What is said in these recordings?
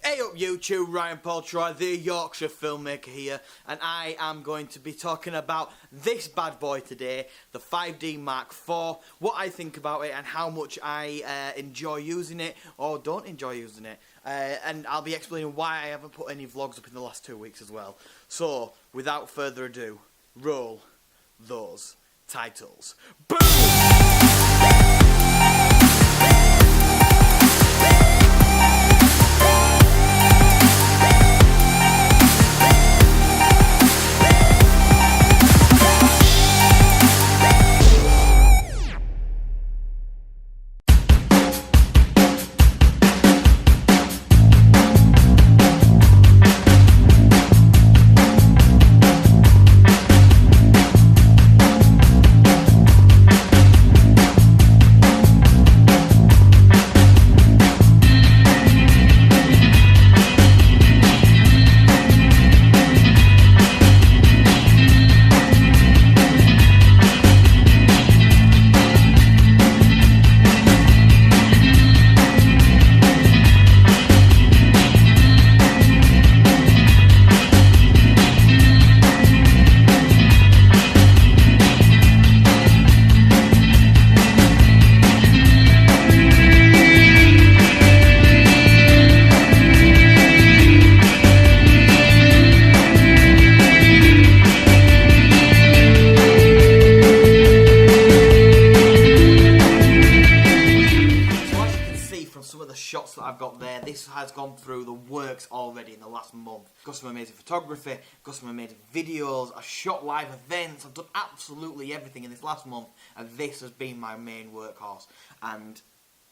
Hey up YouTube, Ryan Paul Troy, the Yorkshire filmmaker here, and I am going to be talking about this bad boy today, the 5D Mark IV, what I think about it and how much I enjoy using it or don't enjoy using it, and I'll be explaining why I haven't put any vlogs up in the last 2 weeks as well. So, without further ado, roll those titles. Boom! Shots that I've got there, this has gone through the works already in the last month. Got some amazing photography, got some amazing videos, I've shot live events, I've done absolutely everything in this last month, and this has been my main workhorse. And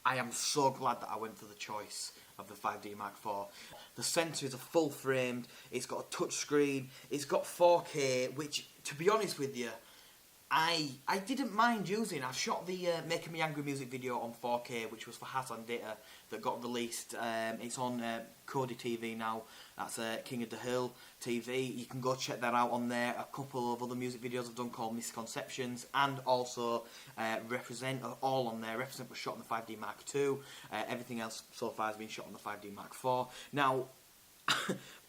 I am so glad that I went for the choice of the 5D Mark IV. The sensor is a full framed, it's got a touch screen, it's got 4K, which, to be honest with you, I didn't mind using. I've shot the Making Me Angry music video on 4K, which was for Hassan Data, that got released. It's on Cody TV now. That's King of the Hill TV. You can go check that out on there. A couple of other music videos I've done called Misconceptions, and also Represent are all on there. Represent was shot on the 5D Mark II. Everything else so far has been shot on the 5D Mark IV. Now,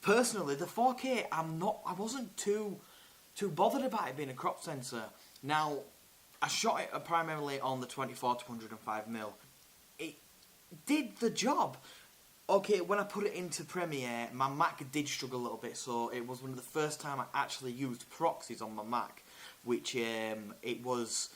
personally, the 4K, I wasn't too bothered about it being a crop sensor. Now, I shot it primarily on the 24 to 105mm. It did the job. Okay, when I put it into Premiere, my Mac did struggle a little bit, so it was one of the first time I actually used proxies on my Mac, which it was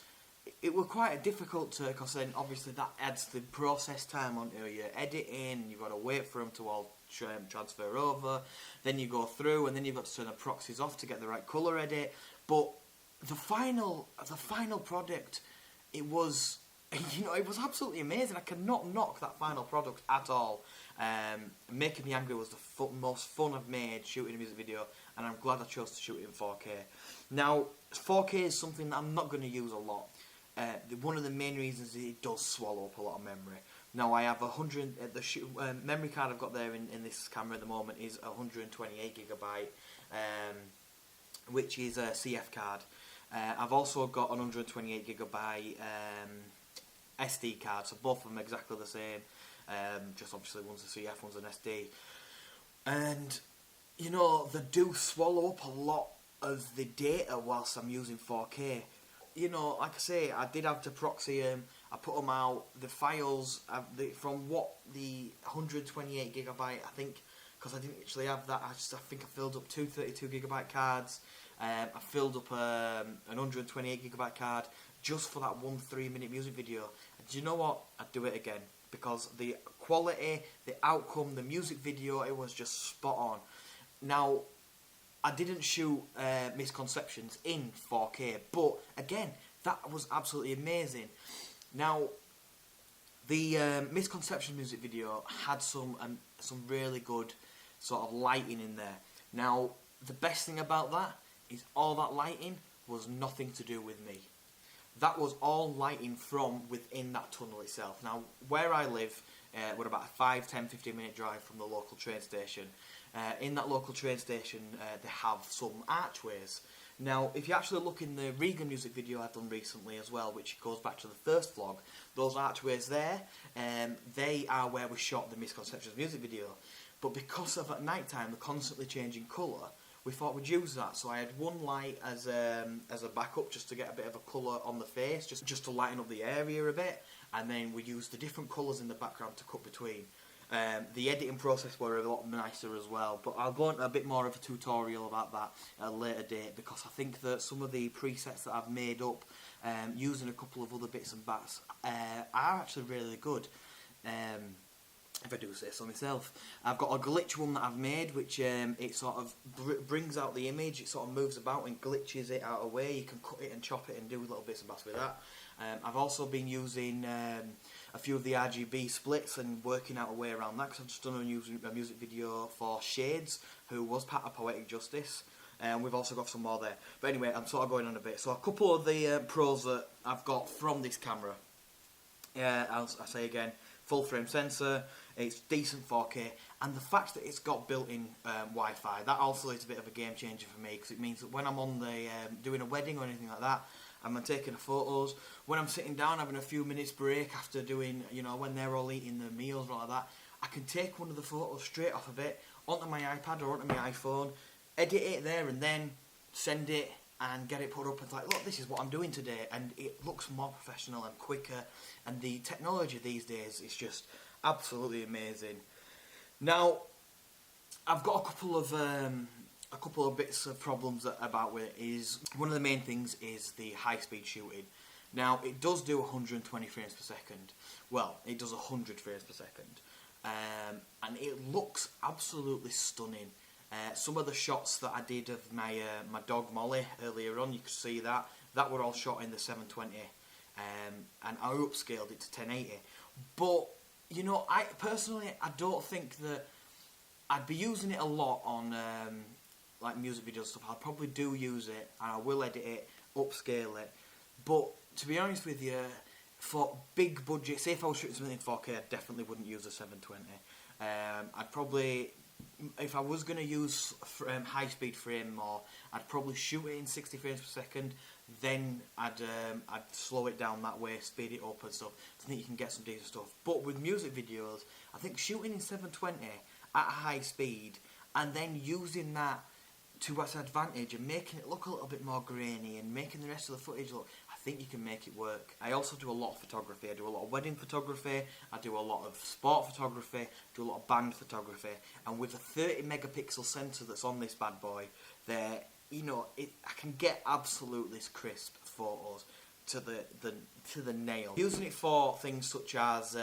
quite difficult to, because then obviously that adds the process time onto your editing. You've got to wait for them to all transfer over, then you go through, and then you've got to turn the proxies off to get the right colour edit. But the final product, it was, it was absolutely amazing. I cannot knock that final product at all. Making Me Angry was the most fun I've made shooting a music video, and I'm glad I chose to shoot it in 4K. Now, 4K is something that I'm not going to use a lot. One of the main reasons is it does swallow up a lot of memory. Now, I have the memory card I've got there in this camera at the moment is 128GB, which is a CF card. I've also got an 128GB SD card, so both of them exactly the same. Just obviously one's a CF, one's an SD. And, they do swallow up a lot of the data whilst I'm using 4K. Like I say, I did have to proxy them. I put them out. The files, from what the 128GB, I think, because I didn't actually have that, I think I filled up two 32GB cards. I filled up an 128GB card just for that 1 3-minute music video. And do you know what? I'd do it again, because the quality, the outcome, the music video, it was just spot on. Now, I didn't shoot Misconceptions in 4K, but again, that was absolutely amazing. Now, the Misconception music video had some really good sort of lighting in there. Now, the best thing about that is all that lighting was nothing to do with me. That was all lighting from within that tunnel itself. Now, where I live, we're about a 5, 10, 15 minute drive from the local train station. In that local train station, they have some archways Now, if you actually look in the Regan music video I've done recently as well, which goes back to the first vlog, those archways there, they are where we shot the Misconceptions music video. But because of at night time, they're constantly changing colour, we thought we'd use that. So I had one light as a backup, just to get a bit of a colour on the face, just to lighten up the area a bit, and then we used the different colours in the background to cut between. The editing process were a lot nicer as well, but I'll go into a bit more of a tutorial about that at a later date, because I think that some of the presets that I've made up using a couple of other bits and bats are actually really good, if I do say so myself. I've got a glitch one that I've made, which it sort of brings out the image, it sort of moves about and glitches it out of the way. You can cut it and chop it and do little bits and bats with that. I've also been using a few of the RGB splits and working out a way around that, because I've just done a music video for Shades, who was part of Poetic Justice, and we've also got some more there. But anyway, I'm sort of going on a bit. So a couple of the pros that I've got from this camera. I'll say again, full frame sensor, it's decent 4K, and the fact that it's got built-in Wi-Fi, that also is a bit of a game changer for me, because it means that when I'm on the doing a wedding or anything like that, I'm taking photos. When I'm sitting down having a few minutes break after doing, you know, when they're all eating their meals or like that, I can take one of the photos straight off of it onto my iPad or onto my iPhone, edit it there and then, send it and get it put up. It's like, look, this is what I'm doing today, and it looks more professional and quicker, and the technology these days is just absolutely amazing. Now, I've got a couple of bits of problems about with it. Is one of the main things is the high speed shooting. Now, it does do 120 frames per second. Well, it does 100 frames per second, and it looks absolutely stunning. Some of the shots that I did of my dog Molly earlier on, you could see that were all shot in the 720, and I upscaled it to 1080. But you know, I don't think that I'd be using it a lot on like music videos and stuff. I probably do use it, and I will edit it, upscale it. But to be honest with you, for big budget, say if I was shooting something in 4K, I definitely wouldn't use a 720. I'd probably, if I was going to use high speed frame more, I'd probably shoot it in 60 frames per second. Then I'd slow it down that way, speed it up and stuff. I think you can get some decent stuff. But with music videos, I think shooting in 720 at a high speed and then using that to its advantage and making it look a little bit more grainy and making the rest of the footage look, I think you can make it work. I also do a lot of photography. I do a lot of wedding photography, I do a lot of sport photography, do a lot of band photography, and with a 30 megapixel sensor that's on this bad boy, there, you know, I can get absolutely crisp photos to the nail. Using it for things such as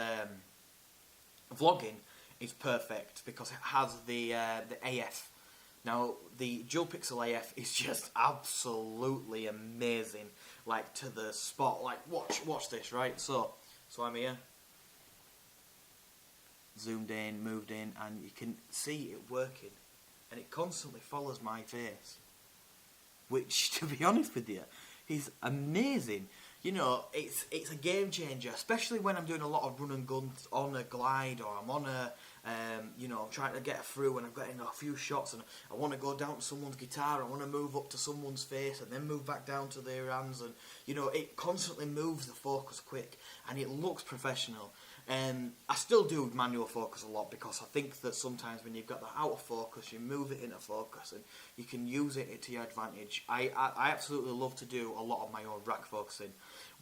vlogging is perfect because it has the AF. Now, the dual pixel AF is just absolutely amazing, like to the spot. Like, watch this, right? So I'm here, zoomed in, moved in, and you can see it working, and it constantly follows my face, which, to be honest with you, is amazing. You know, it's a game changer, especially when I'm doing a lot of run and guns on a glide, or I'm on a, you know, trying to get through and I'm getting a few shots and I want to go down to someone's guitar, I want to move up to someone's face and then move back down to their hands, and, you know, it constantly moves the focus quick and it looks professional. I still do manual focus a lot because I think that sometimes when you've got the out of focus, you move it into focus and you can use it to your advantage. I absolutely love to do a lot of my own rack focusing,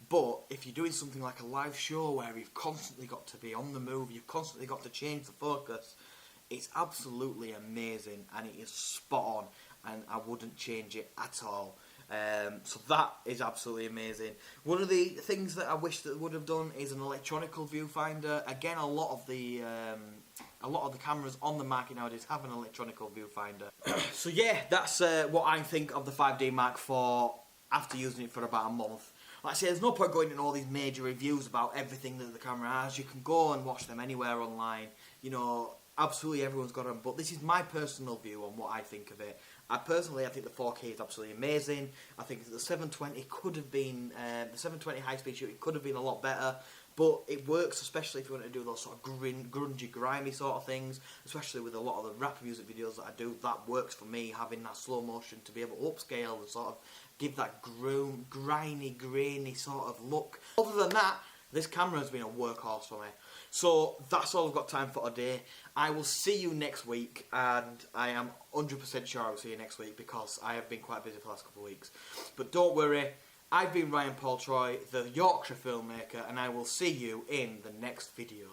but if you're doing something like a live show where you've constantly got to be on the move, you've constantly got to change the focus, it's absolutely amazing and it is spot on, and I wouldn't change it at all. So that is absolutely amazing. One of the things that I wish that would have done is an electronical viewfinder. Again, a lot of the cameras on the market nowadays have an electronical viewfinder. So yeah, that's what I think of the 5D Mark IV after using it for about a month. Like I say, there's no point going in all these major reviews about everything that the camera has. You can go and watch them anywhere online. You know, absolutely everyone's got them, but this is my personal view on what I think of it. I think the 4K is absolutely amazing. I think that the 720 could have been, the 720 high speed shooting could have been a lot better, but it works especially if you want to do those sort of grungy, grimy sort of things, especially with a lot of the rap music videos that I do. That works for me, having that slow motion to be able to upscale and sort of give that grimy, grainy sort of look. Other than that, this camera has been a workhorse for me. So that's all I've got time for today. I will see you next week, and I am 100% sure I will see you next week because I have been quite busy for the last couple of weeks. But don't worry, I've been Ryan Paul Troy, the Yorkshire filmmaker, and I will see you in the next video.